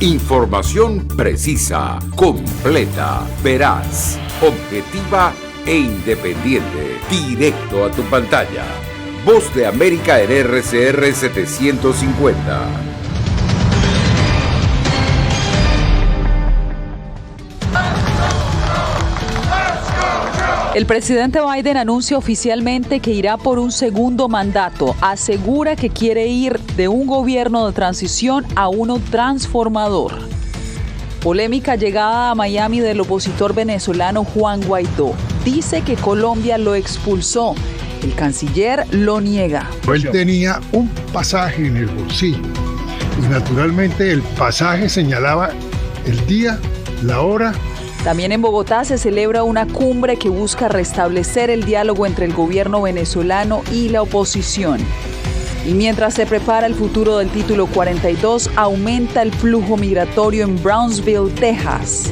Información precisa, completa, veraz, objetiva e independiente. Directo a tu pantalla. Voz de América en RCR 750. El presidente Biden anuncia oficialmente que irá por un segundo mandato. Asegura que quiere ir de un gobierno de transición a uno transformador. Polémica llegada a Miami del opositor venezolano Juan Guaidó. Dice que Colombia lo expulsó. El canciller lo niega. Él tenía un pasaje en el bolsillo y naturalmente el pasaje señalaba el día, la hora. También en Bogotá se celebra una cumbre que busca restablecer el diálogo entre el gobierno venezolano y la oposición. Y mientras se prepara el futuro del título 42, aumenta el flujo migratorio en Brownsville, Texas.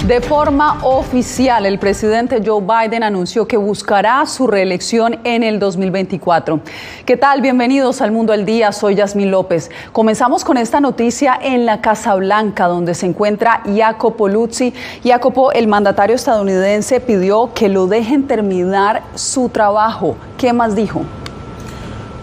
De forma oficial, el presidente Joe Biden anunció que buscará su reelección en el 2024. ¿Qué tal? Bienvenidos al Mundo al Día. Soy Yasmín López. Comenzamos con esta noticia en la Casa Blanca, donde se encuentra Jacopo Luzzi. Jacopo, el mandatario estadounidense pidió que lo dejen terminar su trabajo. ¿Qué más dijo?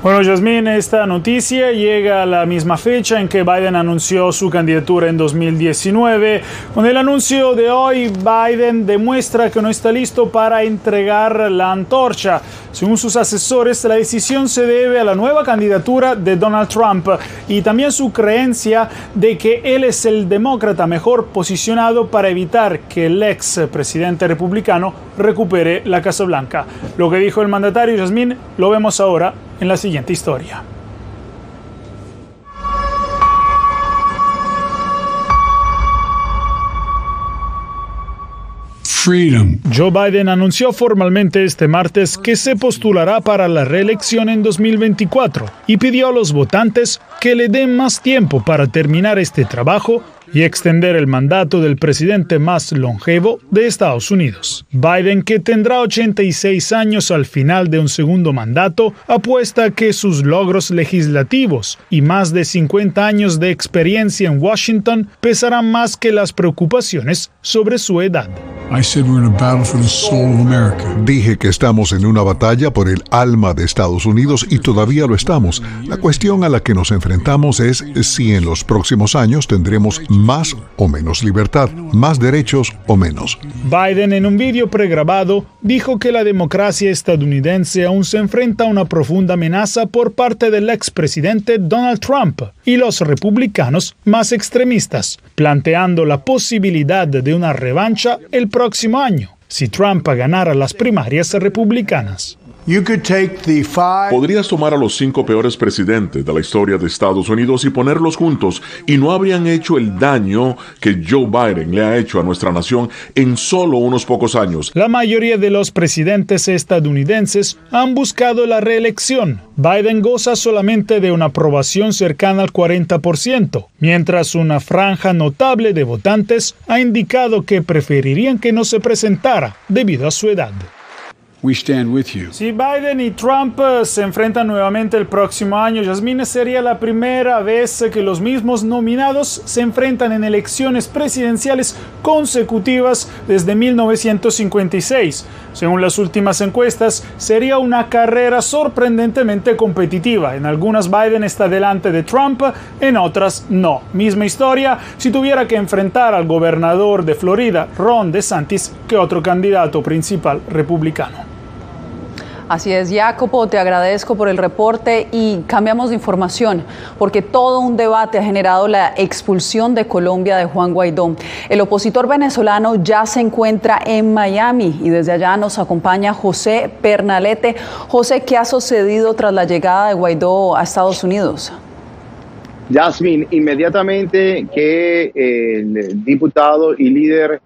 Bueno, Yasmín, esta noticia llega a la misma fecha en que Biden anunció su candidatura en 2019. Con el anuncio de hoy, Biden demuestra que no está listo para entregar la antorcha. Según sus asesores, la decisión se debe a la nueva candidatura de Donald Trump y también su creencia de que él es el demócrata mejor posicionado para evitar que el ex presidente republicano recupere la Casa Blanca. Lo que dijo el mandatario, Yasmín, lo vemos ahora en la siguiente historia. Freedom. Joe Biden anunció formalmente este martes que se postulará para la reelección en 2024 y pidió a los votantes que le den más tiempo para terminar este trabajo y extender el mandato del presidente más longevo de Estados Unidos. Biden, que tendrá 86 años al final de un segundo mandato, apuesta que sus logros legislativos y más de 50 años de experiencia en Washington pesarán más que las preocupaciones sobre su edad. Dije que estamos en una batalla por el alma de Estados Unidos y todavía lo estamos. La cuestión a la que nos enfrentamos es si en los próximos años tendremos más o menos libertad, más derechos o menos. Biden, en un vídeo pregrabado, dijo que la democracia estadounidense aún se enfrenta a una profunda amenaza por parte del expresidente Donald Trump y los republicanos más extremistas, planteando la posibilidad de una revancha el próximo año, si Trump ganara las primarias republicanas. Podrías tomar a los 5 peores presidentes de la historia de Estados Unidos y ponerlos juntos y no habrían hecho el daño que Joe Biden le ha hecho a nuestra nación en solo unos pocos años. La mayoría de los presidentes estadounidenses han buscado la reelección. Biden goza solamente de una aprobación cercana al 40%, mientras una franja notable de votantes ha indicado que preferirían que no se presentara debido a su edad. Si Biden y Trump se enfrentan nuevamente el próximo año, Yasmín, sería la primera vez que los mismos nominados se enfrentan en elecciones presidenciales consecutivas desde 1956. Según las últimas encuestas, sería una carrera sorprendentemente competitiva. En algunas Biden está delante de Trump, en otras no. Misma historia si tuviera que enfrentar al gobernador de Florida, Ron DeSantis, que otro candidato principal republicano. Así es, Jacopo, te agradezco por el reporte y cambiamos de información porque todo un debate ha generado la expulsión de Colombia de Juan Guaidó. El opositor venezolano ya se encuentra en Miami y desde allá nos acompaña José Pernalete. José, ¿qué ha sucedido tras la llegada de Guaidó a Estados Unidos? Yasmín, inmediatamente que el diputado y líder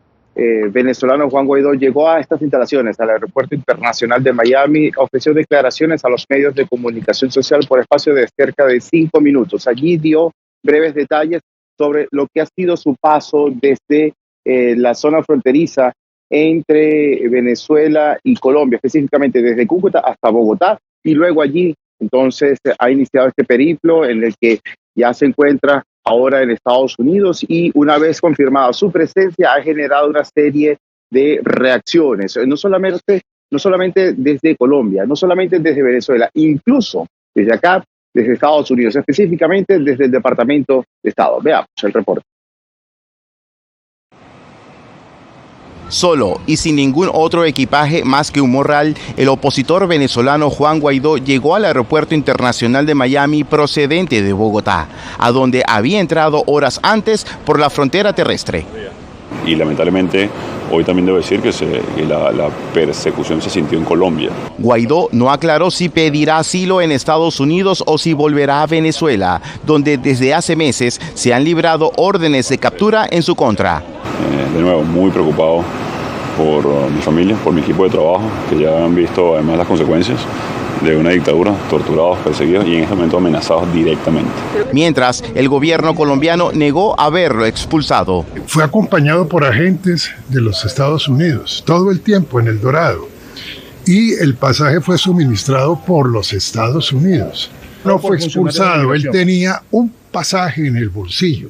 venezolano Juan Guaidó llegó a estas instalaciones, al Aeropuerto Internacional de Miami, ofreció declaraciones a los medios de comunicación social por espacio de cerca de 5 minutos. Allí dio breves detalles sobre lo que ha sido su paso desde la zona fronteriza entre Venezuela y Colombia, específicamente desde Cúcuta hasta Bogotá, y luego allí Entonces ha iniciado este periplo en el que ya se encuentra ahora en Estados Unidos y una vez confirmada su presencia ha generado una serie de reacciones, no solamente desde Colombia, no solamente desde Venezuela, incluso desde acá, desde Estados Unidos, específicamente desde el Departamento de Estado. Veamos el reporte. Solo y sin ningún otro equipaje más que un morral, el opositor venezolano Juan Guaidó llegó al Aeropuerto Internacional de Miami procedente de Bogotá, a donde había entrado horas antes por la frontera terrestre. Y lamentablemente hoy también debo decir que la persecución se sintió en Colombia. Guaidó no aclaró si pedirá asilo en Estados Unidos o si volverá a Venezuela, donde desde hace meses se han librado órdenes de captura en su contra. De nuevo, muy preocupado por mi familia, por mi equipo de trabajo, que ya han visto además las consecuencias de una dictadura, torturados, perseguidos y en este momento amenazados directamente. Mientras, el gobierno colombiano negó haberlo expulsado. Fue acompañado por agentes de los Estados Unidos todo el tiempo en El Dorado y el pasaje fue suministrado por los Estados Unidos. No fue expulsado, él tenía un pasaje en el bolsillo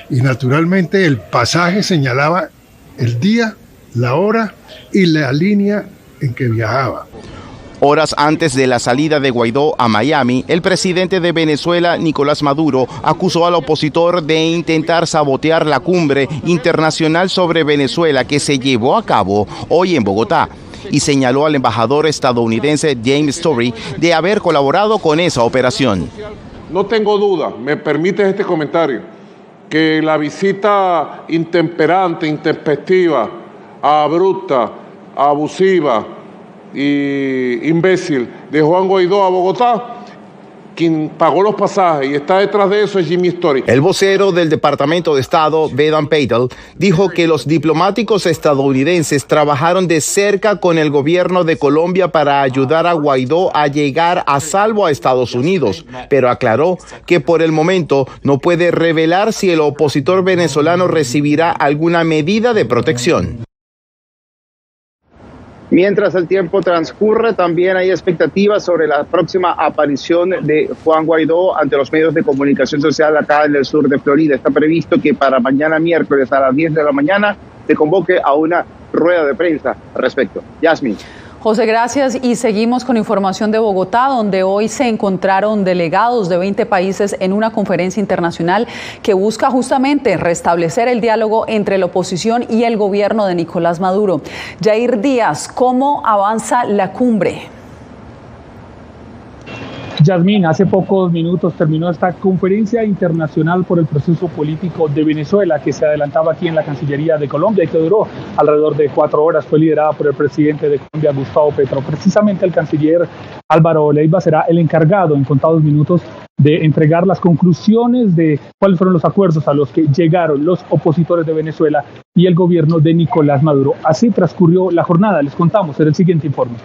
y naturalmente el pasaje señalaba el día, la hora y la línea en que viajaba. Horas antes de la salida de Guaidó a Miami, el presidente de Venezuela, Nicolás Maduro, acusó al opositor de intentar sabotear la cumbre internacional sobre Venezuela que se llevó a cabo hoy en Bogotá y señaló al embajador estadounidense James Story de haber colaborado con esa operación. No tengo duda, me permite este comentario, que la visita intemperante, intempestiva, abrupta, abusiva y imbécil de Juan Guaidó a Bogotá, quien pagó los pasajes y está detrás de eso es Jimmy Story. El vocero del Departamento de Estado, Vedant Patel, dijo que los diplomáticos estadounidenses trabajaron de cerca con el gobierno de Colombia para ayudar a Guaidó a llegar a salvo a Estados Unidos, pero aclaró que por el momento no puede revelar si el opositor venezolano recibirá alguna medida de protección. Mientras el tiempo transcurre, también hay expectativas sobre la próxima aparición de Juan Guaidó ante los medios de comunicación social acá en el sur de Florida. Está previsto que para mañana miércoles a las 10 de la mañana se convoque a una rueda de prensa al respecto. Yasmin. José, gracias. Y seguimos con información de Bogotá, donde hoy se encontraron delegados de 20 países en una conferencia internacional que busca justamente restablecer el diálogo entre la oposición y el gobierno de Nicolás Maduro. Yair Díaz, ¿cómo avanza la cumbre? Yasmín, hace pocos minutos terminó esta conferencia internacional por el proceso político de Venezuela que se adelantaba aquí en la Cancillería de Colombia y que duró alrededor de 4 horas. Fue liderada por el presidente de Colombia, Gustavo Petro. Precisamente el canciller Álvaro Leiva será el encargado en contados minutos de entregar las conclusiones de cuáles fueron los acuerdos a los que llegaron los opositores de Venezuela y el gobierno de Nicolás Maduro. Así transcurrió la jornada. Les contamos en el siguiente informe.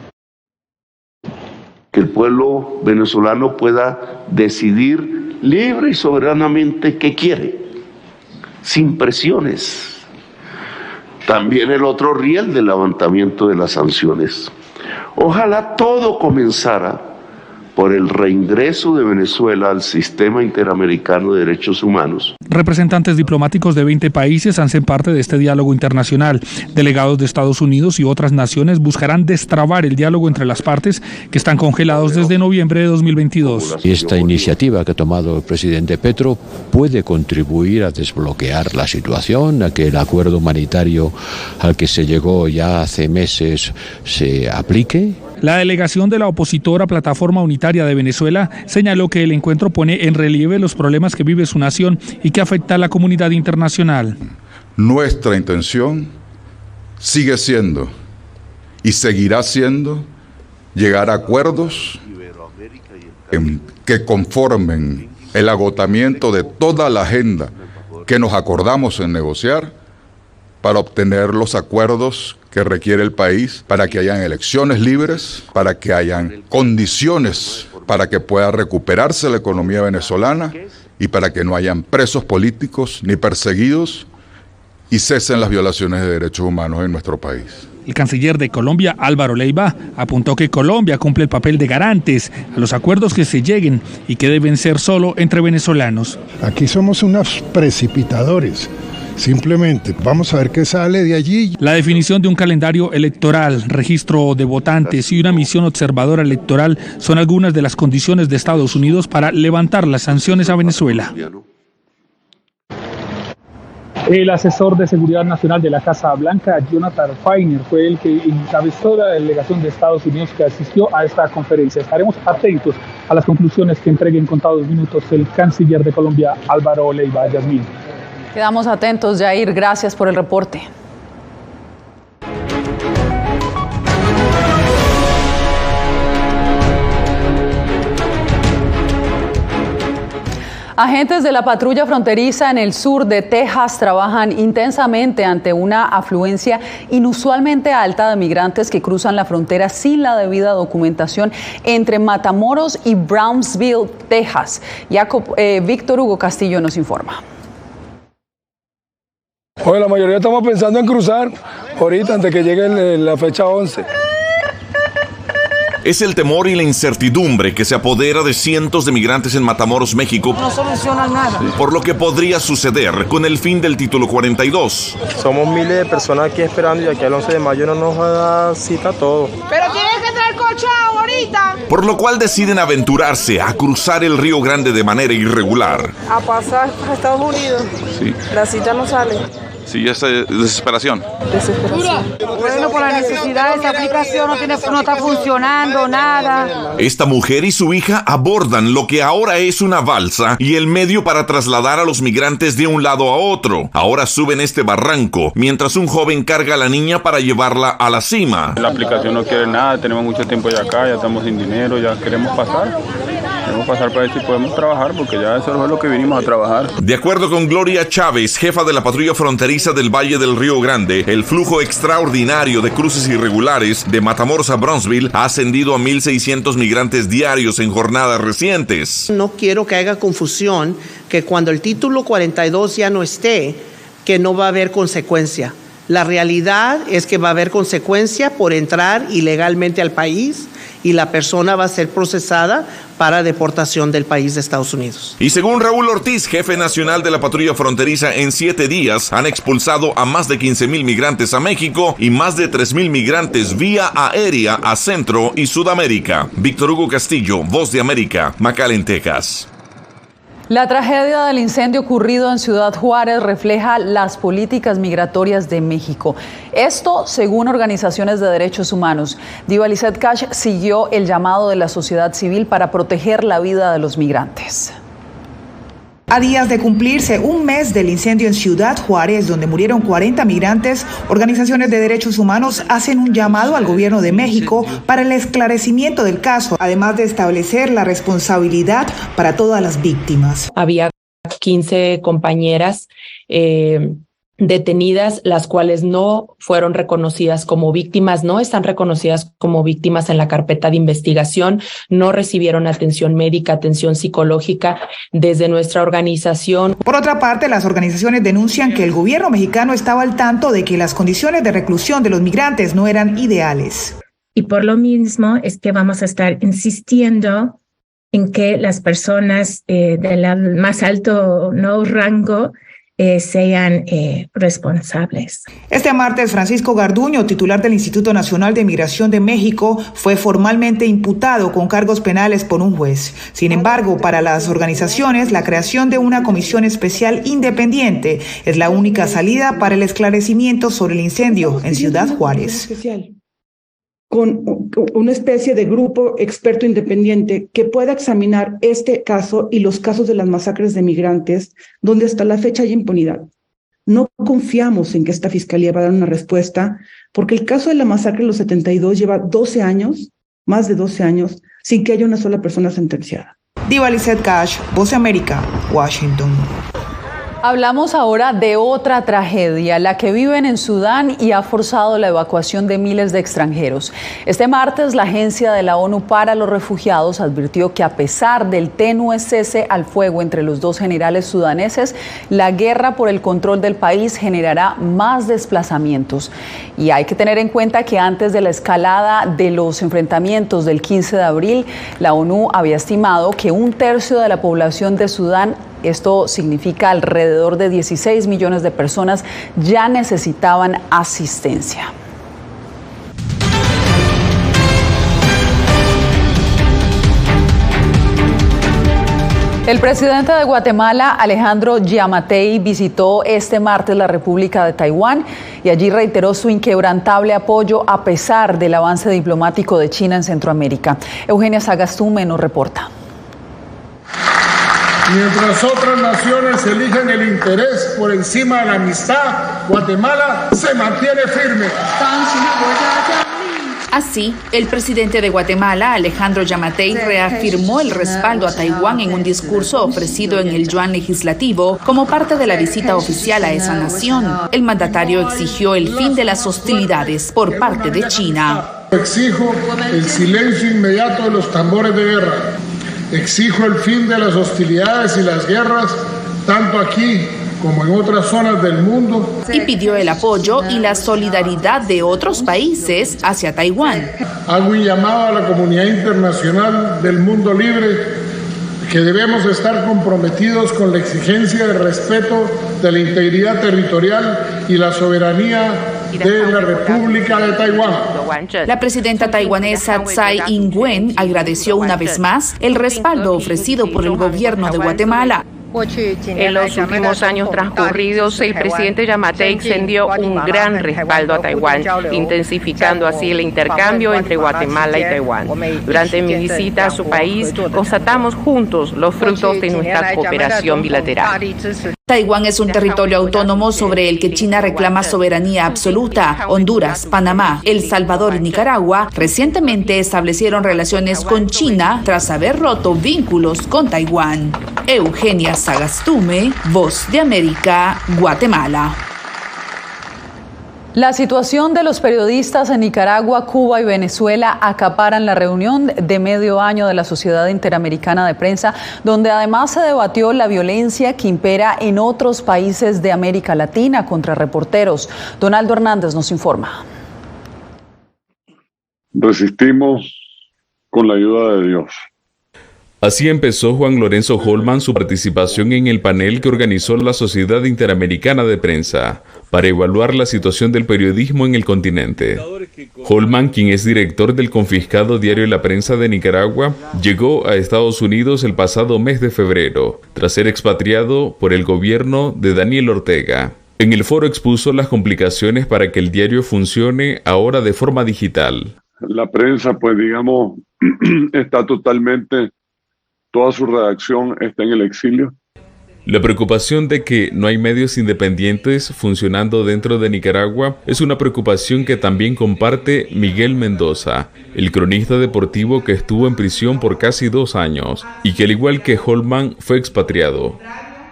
Que el pueblo venezolano pueda decidir libre y soberanamente qué quiere, sin presiones. También el otro riel del levantamiento de las sanciones. Ojalá todo comenzara por el reingreso de Venezuela al sistema interamericano de derechos humanos. Representantes diplomáticos de 20 países hacen parte de este diálogo internacional. Delegados de Estados Unidos y otras naciones buscarán destrabar el diálogo entre las partes que están congelados desde noviembre de 2022. Esta iniciativa que ha tomado el presidente Petro puede contribuir a desbloquear la situación, a que el acuerdo humanitario al que se llegó ya hace meses se aplique. La delegación de la opositora Plataforma Unitaria de Venezuela señaló que el encuentro pone en relieve los problemas que vive su nación y que afecta a la comunidad internacional. Nuestra intención sigue siendo y seguirá siendo llegar a acuerdos que conformen el agotamiento de toda la agenda que nos acordamos en negociar para obtener los acuerdos que requiere el país, para que hayan elecciones libres, para que hayan condiciones para que pueda recuperarse la economía venezolana y para que no hayan presos políticos ni perseguidos y cesen las violaciones de derechos humanos en nuestro país. El canciller de Colombia, Álvaro Leiva, apuntó que Colombia cumple el papel de garantes a los acuerdos que se lleguen y que deben ser solo entre venezolanos. Aquí somos unos precipitadores. Simplemente vamos a ver qué sale de allí. La definición de un calendario electoral, registro de votantes y una misión observadora electoral son algunas de las condiciones de Estados Unidos para levantar las sanciones a Venezuela. El asesor de Seguridad Nacional de la Casa Blanca, Jonathan Feiner, fue el que encabezó la delegación de Estados Unidos que asistió a esta conferencia. Estaremos atentos a las conclusiones que entregue en contados minutos el canciller de Colombia, Álvaro Leiva. Yasmín. Quedamos atentos, Jair. Gracias por el reporte. Agentes de la patrulla fronteriza en el sur de Texas trabajan intensamente ante una afluencia inusualmente alta de migrantes que cruzan la frontera sin la debida documentación entre Matamoros y Brownsville, Texas. Víctor Hugo Castillo nos informa. Hoy la mayoría estamos pensando en cruzar ahorita antes que llegue la fecha 11. Es el temor y la incertidumbre que se apodera de cientos de migrantes en Matamoros, México. No soluciona nada. Por lo que podría suceder con el fin del título 42. Somos miles de personas aquí esperando y aquí al 11 de mayo no nos va a dar cita a todos. Pero tienes que traer colchado ahorita. Por lo cual deciden aventurarse a cruzar el Río Grande de manera irregular. A pasar a Estados Unidos. Sí. La cita no sale. Sí, ya está desesperación. Bueno, por la necesidad, esa aplicación no está funcionando, nada. Esta mujer y su hija abordan lo que ahora es una balsa y el medio para trasladar a los migrantes de un lado a otro. Ahora suben este barranco, mientras un joven carga a la niña para llevarla a la cima. La aplicación no quiere nada, tenemos mucho tiempo ya acá, ya estamos sin dinero, ya queremos pasar. Queremos pasar para ver si podemos trabajar, porque ya eso es lo que vinimos a trabajar. De acuerdo con Gloria Chávez, jefa de la patrulla fronteriza del Valle del Río Grande, el flujo extraordinario de cruces irregulares de Matamoros a Brownsville ha ascendido a 1,600 migrantes diarios en jornadas recientes. No quiero que haya confusión, que cuando el título 42 ya no esté, que no va a haber consecuencia. La realidad es que va a haber consecuencia por entrar ilegalmente al país y la persona va a ser procesada para deportación del país de Estados Unidos. Y según Raúl Ortiz, jefe nacional de la patrulla fronteriza, en 7 días han expulsado a más de 15,000 migrantes a México y más de 3,000 migrantes vía aérea a Centro y Sudamérica. Víctor Hugo Castillo, Voz de América, McAllen, Texas. La tragedia del incendio ocurrido en Ciudad Juárez refleja las políticas migratorias de México. Esto según organizaciones de derechos humanos. Diva Lizeth Cash siguió el llamado de la sociedad civil para proteger la vida de los migrantes. A días de cumplirse un mes del incendio en Ciudad Juárez, donde murieron 40 migrantes, organizaciones de derechos humanos hacen un llamado al gobierno de México para el esclarecimiento del caso, además de establecer la responsabilidad para todas las víctimas. Había 15 compañeras detenidas, las cuales no fueron reconocidas como víctimas, no están reconocidas como víctimas en la carpeta de investigación, no recibieron atención médica, atención psicológica desde nuestra organización. Por otra parte, las organizaciones denuncian que el gobierno mexicano estaba al tanto de que las condiciones de reclusión de los migrantes no eran ideales. Y por lo mismo es que vamos a estar insistiendo en que las personas del más alto rango sean responsables. Este martes, Francisco Garduño, titular del Instituto Nacional de Migración de México, fue formalmente imputado con cargos penales por un juez. Sin embargo, para las organizaciones, la creación de una comisión especial independiente es la única salida para el esclarecimiento sobre el incendio en Ciudad Juárez. Con una especie de grupo experto independiente que pueda examinar este caso y los casos de las masacres de migrantes, donde hasta la fecha hay impunidad. No confiamos en que esta fiscalía va a dar una respuesta, porque el caso de la masacre de los 72 lleva 12 años, más de 12 años, sin que haya una sola persona sentenciada. Diva Lizeth Cash, Voz de América, Washington. Hablamos ahora de otra tragedia, la que viven en Sudán y ha forzado la evacuación de miles de extranjeros. Este martes, la Agencia de la ONU para los Refugiados advirtió que a pesar del tenue cese al fuego entre los dos generales sudaneses, la guerra por el control del país generará más desplazamientos. Y hay que tener en cuenta que antes de la escalada de los enfrentamientos del 15 de abril, la ONU había estimado que 1/3 de la población de Sudán, esto significa alrededor de 16 millones de personas, ya necesitaban asistencia. El presidente de Guatemala, Alejandro Giammattei, visitó este martes la República de Taiwán y allí reiteró su inquebrantable apoyo a pesar del avance diplomático de China en Centroamérica. Eugenia Sagastume nos reporta. Mientras otras naciones eligen el interés por encima de la amistad, Guatemala se mantiene firme. Así, el presidente de Guatemala, Alejandro Giammattei, reafirmó el respaldo a Taiwán en un discurso ofrecido en el Yuan legislativo como parte de la visita oficial a esa nación. El mandatario exigió el fin de las hostilidades por parte de China. Exijo el silencio inmediato de los tambores de guerra. Exijo el fin de las hostilidades y las guerras, tanto aquí como en otras zonas del mundo. Y pidió el apoyo y la solidaridad de otros países hacia Taiwán. Hago un llamado a la comunidad internacional del mundo libre que debemos estar comprometidos con la exigencia de respeto de la integridad territorial y la soberanía de la República de Taiwán. La presidenta taiwanesa Tsai Ing-wen agradeció una vez más el respaldo ofrecido por el gobierno de Guatemala. En los últimos años transcurridos, el presidente Giammattei extendió un gran respaldo a Taiwán, intensificando así el intercambio entre Guatemala y Taiwán. Durante mi visita a su país, constatamos juntos los frutos de nuestra cooperación bilateral. Taiwán es un territorio autónomo sobre el que China reclama soberanía absoluta. Honduras, Panamá, El Salvador y Nicaragua recientemente establecieron relaciones con China tras haber roto vínculos con Taiwán. Eugenia Sagastume, Voz de América, Guatemala. La situación de los periodistas en Nicaragua, Cuba y Venezuela acaparan la reunión de medio año de la Sociedad Interamericana de Prensa, donde además se debatió la violencia que impera en otros países de América Latina contra reporteros. Donaldo Hernández nos informa. Resistimos con la ayuda de Dios. Así empezó Juan Lorenzo Holman su participación en el panel que organizó la Sociedad Interamericana de Prensa para evaluar la situación del periodismo en el continente. Holman, quien es director del confiscado diario La Prensa de Nicaragua, llegó a Estados Unidos el pasado mes de febrero, tras ser expatriado por el gobierno de Daniel Ortega. En el foro expuso las complicaciones para que el diario funcione ahora de forma digital. La prensa, pues digamos, está totalmente... Toda su redacción está en el exilio. La preocupación de que no hay medios independientes funcionando dentro de Nicaragua es una preocupación que también comparte Miguel Mendoza, el cronista deportivo que estuvo en prisión por casi 2 años y que al igual que Holman fue expatriado.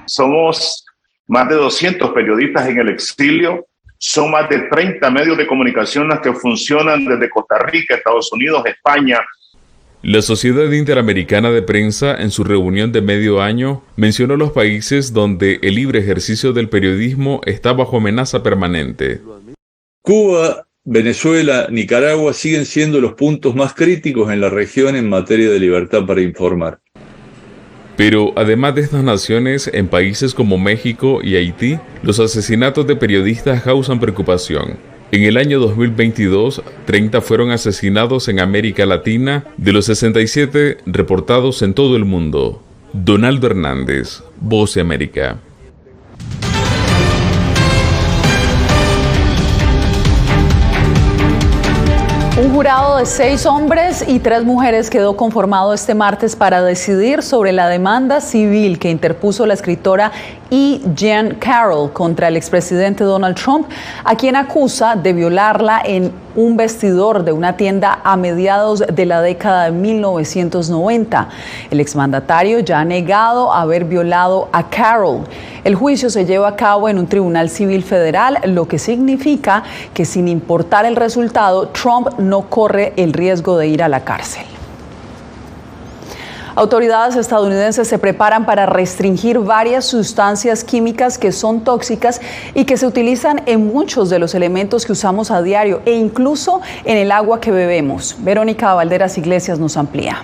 Somos más de 200 periodistas en el exilio, son más de 30 medios de comunicación que funcionan desde Costa Rica, Estados Unidos, España. La Sociedad Interamericana de Prensa, en su reunión de medio año, mencionó los países donde el libre ejercicio del periodismo está bajo amenaza permanente. Cuba, Venezuela, Nicaragua siguen siendo los puntos más críticos en la región en materia de libertad para informar. Pero además de estas naciones, en países como México y Haití, los asesinatos de periodistas causan preocupación. En el año 2022, 30 fueron asesinados en América Latina, de los 67 reportados en todo el mundo. Donaldo Hernández, Voz de América. Un jurado de 6 hombres y 3 mujeres quedó conformado este martes para decidir sobre la demanda civil que interpuso la escritora y Jean Carroll contra el expresidente Donald Trump, a quien acusa de violarla en un vestidor de una tienda a mediados de la década de 1990. El exmandatario ya ha negado haber violado a Carroll. El juicio se lleva a cabo en un tribunal civil federal, lo que significa que sin importar el resultado, Trump no corre el riesgo de ir a la cárcel. Autoridades estadounidenses se preparan para restringir varias sustancias químicas que son tóxicas y que se utilizan en muchos de los elementos que usamos a diario e incluso en el agua que bebemos. Verónica Valderas Iglesias nos amplía.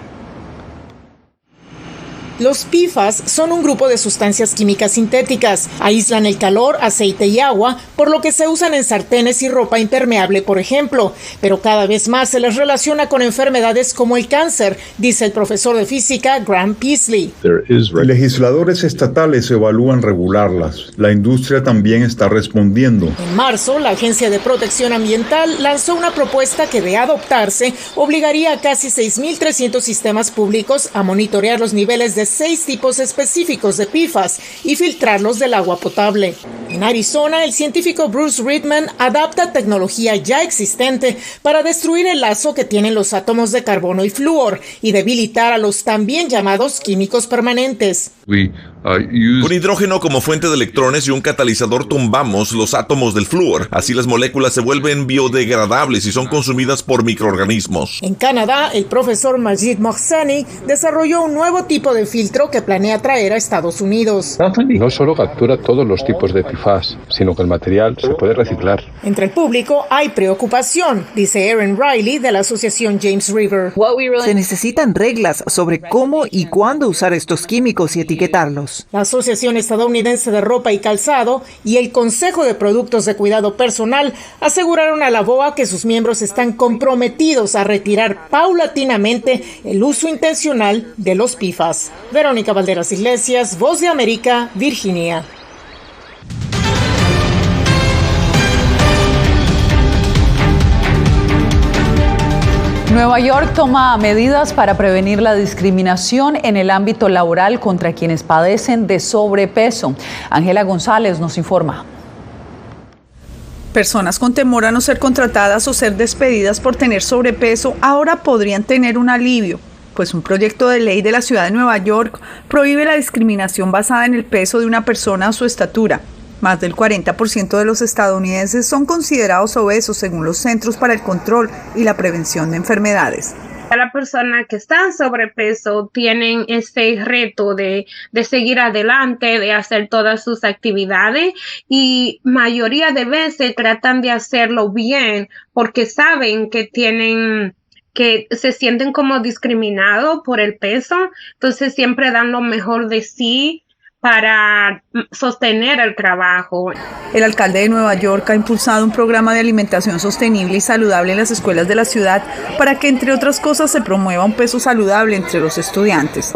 Los PFAS son un grupo de sustancias químicas sintéticas. Aíslan el calor, aceite y agua, por lo que se usan en sartenes y ropa impermeable, por ejemplo. Pero cada vez más se les relaciona con enfermedades como el cáncer, dice el profesor de física Graham Peasley. Legisladores estatales evalúan regularlas. La industria también está respondiendo. En marzo, la Agencia de Protección Ambiental lanzó una propuesta que, de adoptarse, obligaría a casi 6.300 sistemas públicos a monitorear los niveles de 6 tipos específicos de PFAS y filtrarlos del agua potable. En Arizona, el científico Bruce Ridman adapta tecnología ya existente para destruir el lazo que tienen los átomos de carbono y flúor y debilitar a los también llamados químicos permanentes. Con hidrógeno como fuente de electrones y un catalizador tumbamos los átomos del flúor. Así las moléculas se vuelven biodegradables y son consumidas por microorganismos. En Canadá, el profesor Majid Mohseni desarrolló un nuevo tipo de filtro que planea traer a Estados Unidos. No solo captura todos los tipos de PFAS, sino que el material se puede reciclar. Entre el público hay preocupación, dice Erin Riley de la asociación James River. Se necesitan reglas sobre cómo y cuándo usar estos químicos y etiquetarlos. La Asociación Estadounidense de Ropa y Calzado y el Consejo de Productos de Cuidado Personal aseguraron a la BOA que sus miembros están comprometidos a retirar paulatinamente el uso intencional de los PFAS. Verónica Valderas Iglesias, Voz de América, Virginia. Nueva York toma medidas para prevenir la discriminación en el ámbito laboral contra quienes padecen de sobrepeso. Ángela González nos informa. Personas con temor a no ser contratadas o ser despedidas por tener sobrepeso ahora podrían tener un alivio, pues un proyecto de ley de la ciudad de Nueva York prohíbe la discriminación basada en el peso de una persona o su estatura. Más del 40% de los estadounidenses son considerados obesos según los Centros para el Control y la Prevención de Enfermedades. Las personas que están en sobrepeso tienen este reto de seguir adelante, de hacer todas sus actividades y mayoría de veces tratan de hacerlo bien porque saben que se sienten como discriminados por el peso, entonces siempre dan lo mejor de sí para sostener el trabajo. El alcalde de Nueva York ha impulsado un programa de alimentación sostenible y saludable en las escuelas de la ciudad para que, entre otras cosas, se promueva un peso saludable entre los estudiantes.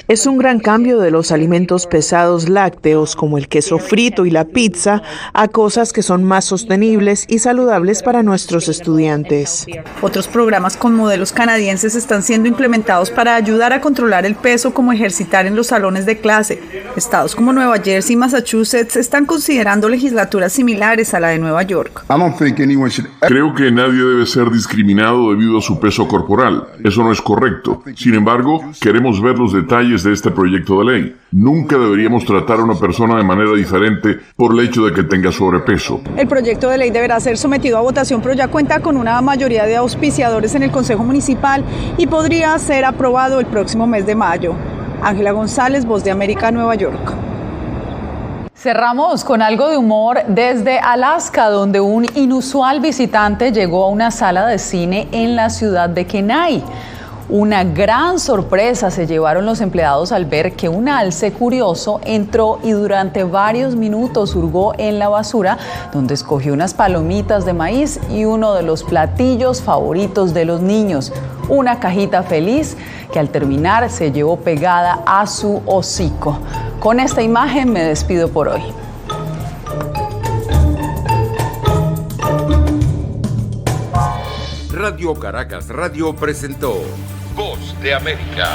Es un gran cambio de los alimentos pesados lácteos como el queso frito y la pizza a cosas que son más sostenibles y saludables para nuestros estudiantes. Otros programas con modelos canadienses están siendo implementados para ayudar a controlar el peso, como ejercitar en los salones de clase. Estados como Nueva Jersey y Massachusetts están considerando legislaturas similares a la de Nueva York. Creo que nadie debe ser discriminado debido a su peso corporal. Eso no es correcto. Sin embargo, queremos ver los detalles de este proyecto de ley. Nunca deberíamos tratar a una persona de manera diferente por el hecho de que tenga sobrepeso. El proyecto de ley deberá ser sometido a votación, pero ya cuenta con una mayoría de auspiciadores en el Consejo Municipal y podría ser aprobado el próximo mes de mayo. Ángela González, Voz de América, Nueva York. Cerramos con algo de humor desde Alaska, donde un inusual visitante llegó a una sala de cine en la ciudad de Kenai. Una gran sorpresa se llevaron los empleados al ver que un alce curioso entró y durante varios minutos hurgó en la basura, donde escogió unas palomitas de maíz y uno de los platillos favoritos de los niños, una cajita feliz que al terminar se llevó pegada a su hocico. Con esta imagen me despido por hoy. Radio Caracas Radio presentó Voz de América.